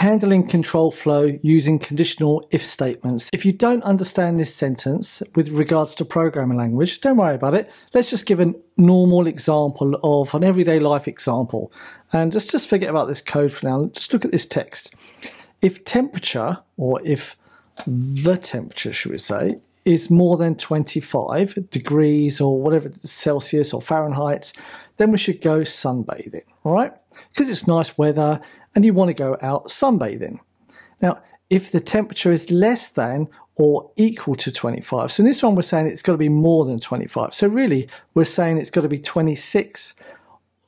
handling control flow using conditional if statements. If you don't understand this sentence with regards to programming language, don't worry about it. Let's just give a normal example of an everyday life example. And just forget about this code for now. Just look at this text. If temperature, or if the temperature, should we say, is more than 25 degrees or whatever, Celsius or Fahrenheit, then we should go sunbathing, all right? Because it's nice weather and you want to go out sunbathing. Now, if the temperature is less than or equal to 25, so in this one we're saying it's got to be more than 25. So really, we're saying it's got to be 26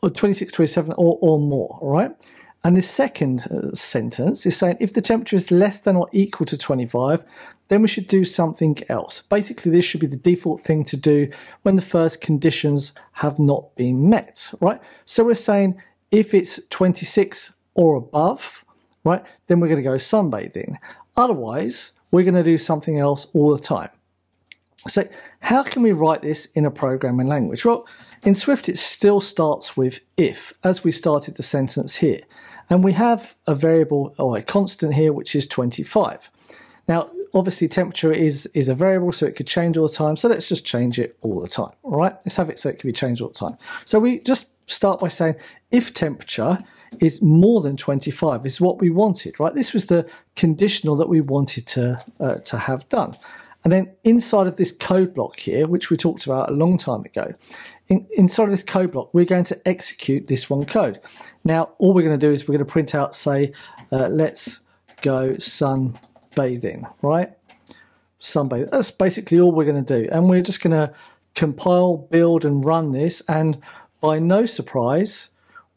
or 26, 27 or more, all right? And the second sentence is saying if the temperature is less than or equal to 25, then we should do something else. Basically, this should be the default thing to do when the first conditions have not been met, right? So we're saying if it's 26 or above, right, then we're going to go sunbathing. Otherwise, we're going to do something else all the time. So how can we write this in a programming language? Well, in Swift, it still starts with if, as we started the sentence here. And we have a variable or a constant here, which is 25. Now, obviously, temperature is a variable, so it could change all the time. So let's just change it all the time, all right? Let's have it so it can be changed all the time. So we just start by saying if temperature is more than 25 is what we wanted, right? This was the conditional that we wanted to have done. And then inside of this code block here, which we talked about a long time ago, inside of this code block, we're going to execute this one code. Now, all we're going to do is we're going to print out, say, let's go sunbathing, right? Sunbathing. That's basically all we're going to do. And we're just going to compile, build, and run this. And by no surprise,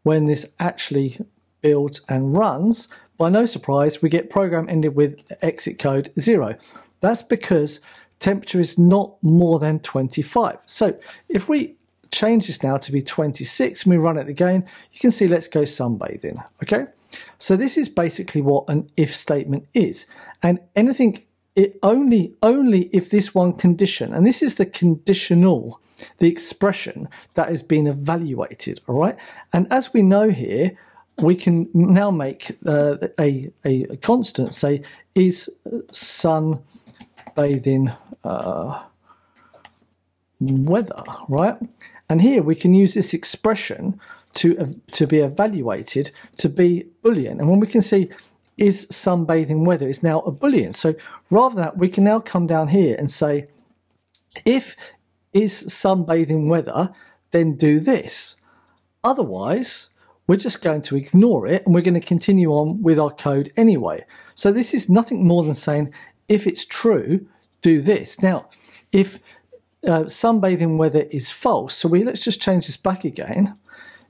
when this actually builds and runs, by no surprise, we get program ended with exit code 0. That's because temperature is not more than 25. So if we change this now to be 26 and we run it again, you can see let's go sunbathing, okay? So this is basically what an if statement is. And anything, only if this one condition, and this is the conditional, the expression that has been evaluated, all right? And as we know here, we can now make a constant, say, is sunbathing weather, right? And here we can use this expression to be evaluated to be Boolean. And when we can see is sunbathing weather is now a Boolean. So rather than that, we can now come down here and say, if is sunbathing weather, then do this. Otherwise, we're just going to ignore it and we're going to continue on with our code anyway. So this is nothing more than saying, if it's true, do this. Now, if sunbathing weather is false, so let's just change this back again.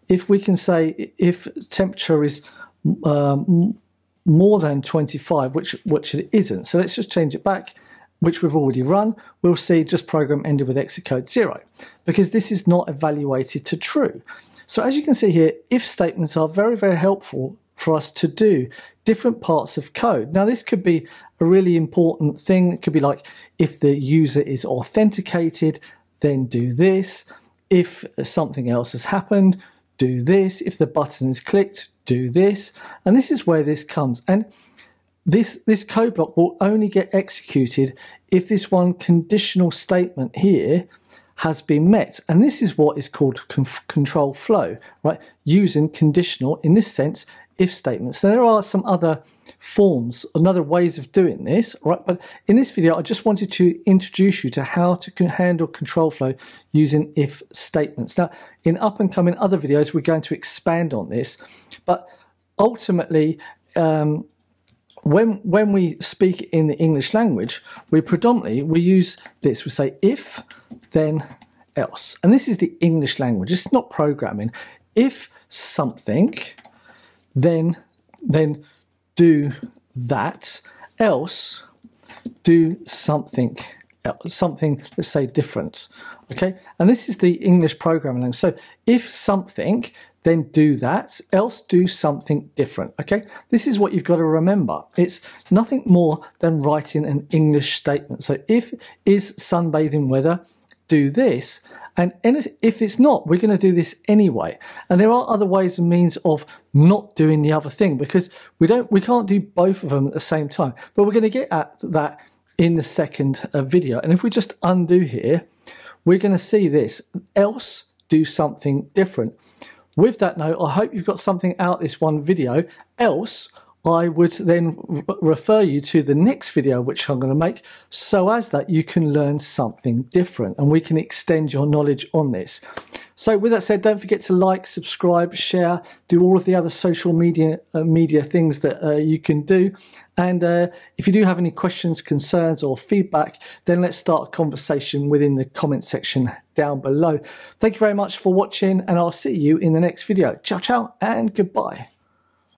If we can say if temperature is more than 25, which it isn't, so let's just change it back, which we've already run, we'll see just program ended with exit code 0, because this is not evaluated to true. So as you can see here, if statements are very, very helpful for us to do different parts of code. Now, this could be a really important thing. It could be like, if the user is authenticated, then do this. If something else has happened, do this. If the button is clicked, do this. And this is where this comes. And this code block will only get executed if this one conditional statement here has been met. And this is what is called control flow, right? Using conditional, in this sense, if statements. Now, there are some other forms and other ways of doing this, right? But in this video, I just wanted to introduce you to how to handle control flow using if statements. Now, in up and coming other videos, we're going to expand on this. But ultimately, when we speak in the English language, we use this. We say if, then else. And this is the English language. It's not programming. If something, then do that, else do something else, something, let's say, different. Okay, and this is the English programming language. So if something, then do that, else do something different. Okay, this is what you've got to remember. It's nothing more than writing an English statement. So if is sunbathing weather, do this. And if it's not, we're going to do this anyway. And there are other ways and means of not doing the other thing, because we can't do both of them at the same time. But we're going to get at that in the second video. And if we just undo here, we're going to see this. Else, do something different. With that note, I hope you've got something out this one video. Else, I would then refer you to the next video which I'm going to make, so as that you can learn something different and we can extend your knowledge on this. So with that said, don't forget to like, subscribe, share, do all of the other social media things that you can do. And if you do have any questions, concerns or feedback, then let's start a conversation within the comment section down below. Thank you very much for watching, and I'll see you in the next video. Ciao, ciao, and goodbye.